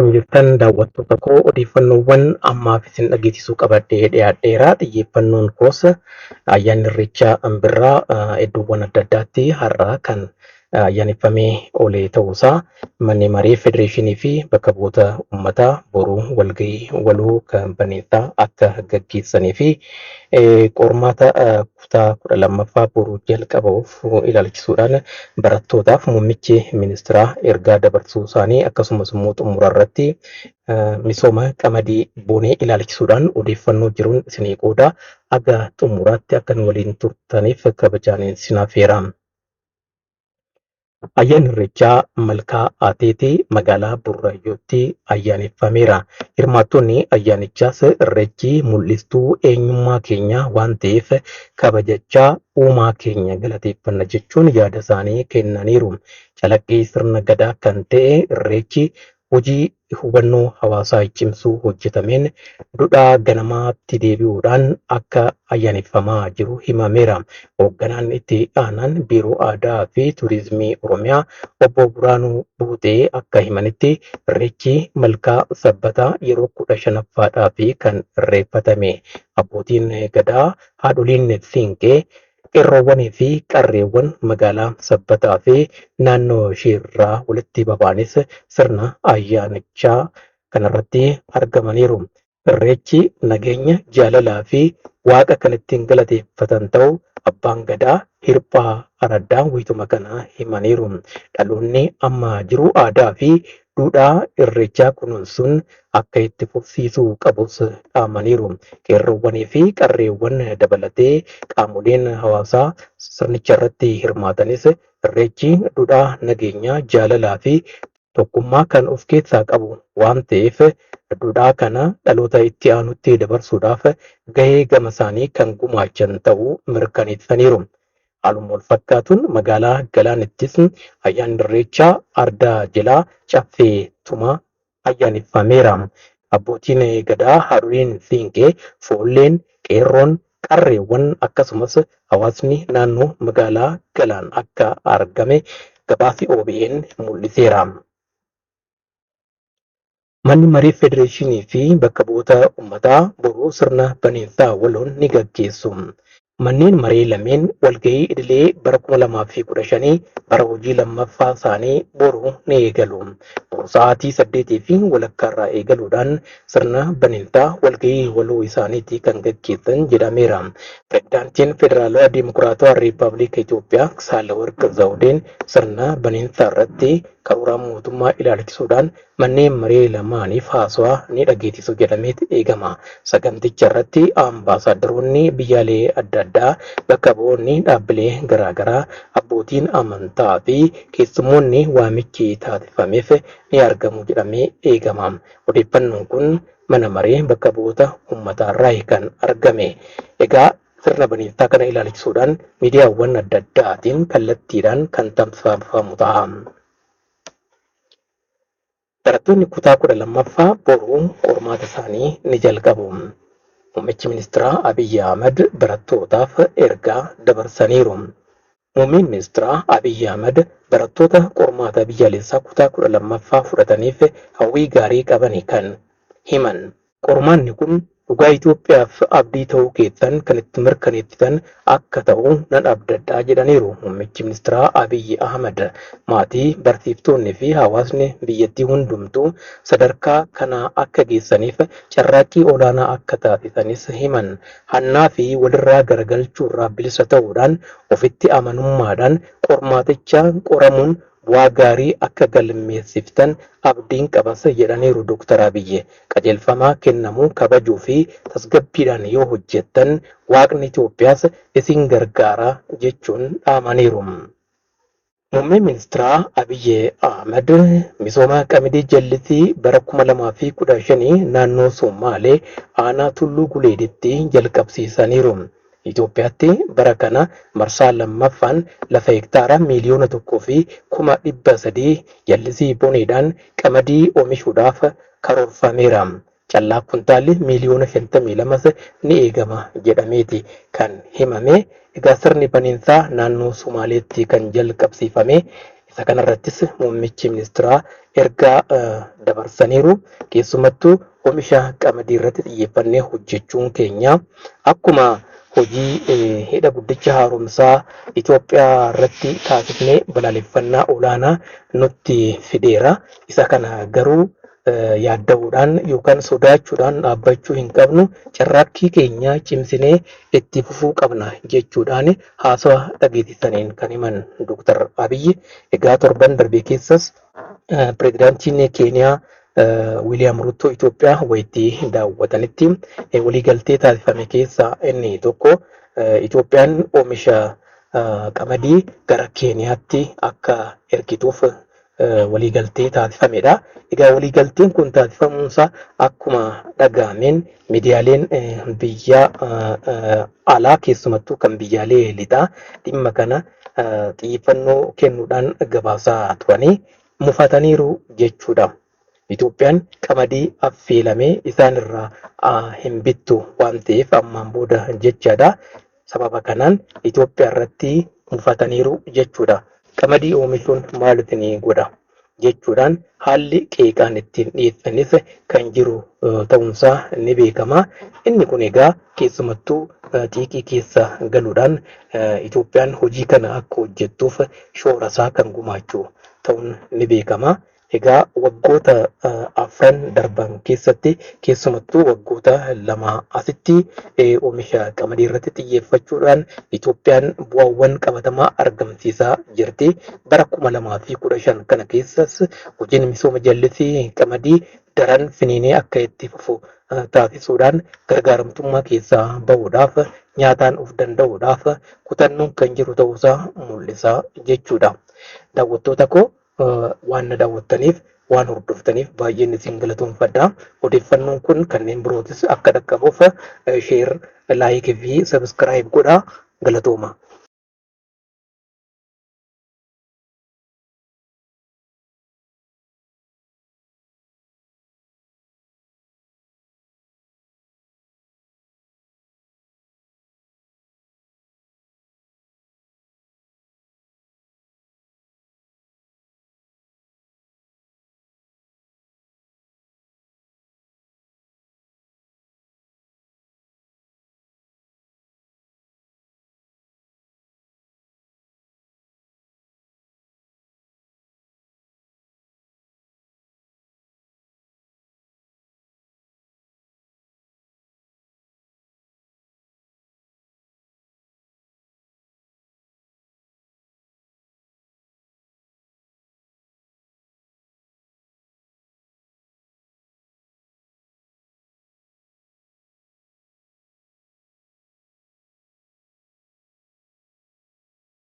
Akkam jirtan daawwattoota koo odeeffannoowwan ammaaf isin dhageessisuu qabadhee dhiyaadheera. Xiyyeeffannoon koos ayyaanni irreechaa birraa iddoowwan adda addaatti har'a kan ayyaaneffamee oole ta'uusaa manni maree federeeshinii fi bakka bu'oota uummataa boruu walgahii waloo kan baneessaa akka gaggeessanii fi qormaata kutaa 12ffaa boruu jalqabuuf ilaalchisuudhaan barattootaaf muummichi ministeeraa ergaa dabarsuu isaanii akkasumas immoo xumura irratti misooma qamadii boonee ilaalchisuudhaan odeeffannoo jiruun isinii qooda aga xumuraatti akka waliin turtaniif kabajaan isin affeera. Ayyaanni irreechaa malkaa Ateetee magaalaa Burraayyootti ayyaaneffameera. Hirmaattonni ayyaanichaas irreechi mul'istuu eenyummaa keenyaa waan ta'eef kabajachaa uumaa keenya galateeffanna jechuun yaada isaanii kennaniiru. Calaqqee sirna gadaa kan ta'e irreechi hojii hubannoo hawaasaa cimsuu hojjetameen duudhaa ganamaatti deebi'uudhaan akka ayyaaneffamaa jiru himameera. Hoogganaan itti aanaan biiroo aadaa fi turizimii Oromiyaa obbo Biraanuu Buutee akka himanitti irreechi malkaa sabbataa yeroo 15ffaadhaaf kan irreeffatame. Abbootiin gadaa haadholiin siinqee qeerroowwanii fi qarreewwan magaalaa sabbataa fi naannoo isheerraa walitti baba'anis sirna ayyaanichaa kanarratti argamaniiru. Irreechi nageenya, jaalalaa fi waaqa kan ittiin galateeffatan ta'uu abbaan gadaa hirphaa araddaa wayituma kana himaniiru. Dhaloonni amma jiru aadaa fi duudhaa irreechaa kunuunsuun akka itti fufsiisuu qabus dhaamaniiru. Qeerroowwanii fi qarreewwan dabalatee qaamoleen hawaasaa sirnicha irratti hirmaatanis irreechi duudhaa nageenyaa, jaalalaa fi tokkummaa kan of keessaa qabu waan ta'eef duudhaa kana dhaloota itti aanutti dabarsuudhaaf gahee gama isaanii kan gumaachan ta'uu mirkaneessaniiru. Haaluma wal fakkaatuun magaalaa Galaanittis ayyaanni irreechaa ardaa jalaa caffee tumaa ayyaaneffameera. Abbootiin gadaa, haadholiin siinqee, foolleen, qeerroon, qarreewwan akkasumas hawaasni naannoo magaalaa Galaan akka argame gabaasi OBN mul'iseera. Manni maree federeeshinii fi bakka bu'oota uummataa boruu sirna baneessaa waloon ni gaggeessu. Manneen maree lameen walgahii idilee bara 2015 bara hojii lammaffaa isaanii boruu ni eegalu. Boruu sa'aatii 8 fi walakkaarraa eegaluudhaan sirna baneessaa walgahii waloo isaaniitii kan gaggeessan jedhameera. Pireezidaantiin Federaalawaa Dimokiraatawaa Riippaabilika Itoophiyaa Saahilawarq Zawudeen sirna baneessaa irratti karoora mootummaa ilaalchisuudhaan manneen maree lamaaniif haasawaa ni dhageessisu jedhamee eegama. Saganticha irratti ambaasaadaronni biyyaalee adda addaa, bakka bu'oonni dhaabbilee garaagaraa, abbootiin amantaa fi keessummoonni waamichi taasifameef ni argamu jedhamee eegama. Odeeffannoon kun mana maree bakka bu'oota uummataarraa kan argame. Egaa sirna baneessaa kana ilaalchisuudhaan miidiyaawwan adda addaatiin kallattiidhaan kan tamsaafamu ta'a. Barattoonni kutaa 12ffaa boruu qormaata isaanii ni jalqabu. Muummichi ministeeraa Abiyyi Ahmad barattootaaf ergaa dabarsaniiru. Muummeen ministeeraa Abiyyi Ahmad barattoota qormaata biyyaalessaa kutaa 12ffaa fudhataniif hawwii gaarii qaban kan himan. Qormaanni kun dhugaa Itoophiyaaf abdii ta'uu keessan kan itti mirkaneessitan akka ta'u nan abdadhaa jedhaniiru muummichi ministeeraa Abiyyi Ahmad. Maatii, barsiiftoonni fi hawaasni biyyattii hundumtuu sadarkaa kana akka geessaniif carraaqqii olaanaa akka taasisanis himan. Hannaa fi walirraa garagalchuu irraa bilisa ta'uudhaan ofitti amanummaadhaan qormaaticha qoramuun bu'aa gaarii akka galmeessiftan abdiin qabas jedhaniiru Dr. Abiyyi. Qajeelfamaa kennamuu kabajuu fi tasgabbiidhaan yoo hojjettan waaqni Itoophiyaas isin gargaara jechuun dhaamaniiru. Muummeen ministeeraa Abiyyi Ahmad misooma qamadii jallisii bara 2015 naannoo Somaalee aanaa Tulluu Guleeditti jalqabsiisaniiru. Itoophiyaatti bara kana marsaa lammaffaan lafa hektaara miliyoona 1,300 jallisii boneedhaan qamadii oomishuudhaaf karoorfameera. Callaa kuntaalli miliyoona 52 ni eegama jedhameeti kan himame. Egaa sirni baneessaa naannoo Somaaleetti kan jalqabsiifame Isa kanarrattis muummichi ministeeraa ergaa dabarsaniiru. Keessumattuu oomisha qamadii irratti xiyyeeffannee hojjechuun keenya akkuma hojii hidha guddicha haaromsaa Itoophiyaa irratti taasifnee balaaleffannaa olaanaa nutti fideera. Isa kana garuu yaadda'uudhaan yookaan sodaachuudhaan dhaabbachuu hin qabnu, carraaqqii keenya cimsinee itti fufuu qabna jechuudhaan haasawa dhageessisaniin kan himan Dr. Abiyyi. Egaa torban darbee keessas pireezidaantiin Keeniyaa Wiiliyaam Ruuttoo Itoophiyaa wayitii daawwatanitti waliigaltee taasifame keessaa inni tokko Itoophiyaan oomisha qamadii gara Keeniyaatti akka ergituuf waliigaltee taasifamedha. Egaa waliigalteen kun taasifamuunsaa akkuma dhaga'ameen miidiyaaleen biyya alaa keessumattuu kan biyyaalee lixaa dhimma kana xiyyeeffannoo kennuudhaan gabaasaa turanii mufataniiru jechuudha. Itoophiyaan qamadii affeelamee isaan irraa hin bittu waan ta'eef ammaan booda jechaadha. Sababa kanaan Itoophiyaa irratti mufataniiru jechuudha. Qamadii oomishuun maal isin godha jechuudhaan haalli qeeqaan ittiin dhiyeessanis kan jiru ta'uunsaa ni beekama. Inni kun egaa keessumattuu xiiqii keessa galuudhaan Itoophiyaan hojii kana akka hojjettuuf shoora isaa kan gumaachu ta'uun ni beekama. Egaa waggoota afran darban keessatti keessumattuu waggoota lama asitti oomisha qamadii irratti xiyyeeffachuudhaan Itoophiyaan bu'aawwan qabatamaa argamsiisaa jirti. Bara 2015 kana keessas hojiin misooma jallisii qamadii daran finiinee akka itti fufu taasisuudhaan gargaaramtummaa keessaa bahuudhaaf nyaataan of danda'uudhaaf kutannoon kan jiru ta'uusaa mul'isa jechuudha. Daawwattoota koo waan na daawwattaniif waan hordoftaniif baay'een isin galatoomfadha. Odeeffannoon kun kanneen birootis akka dhaqqabuuf sheer, laayikii fi sabiskiraayib godhaa. Galatooma.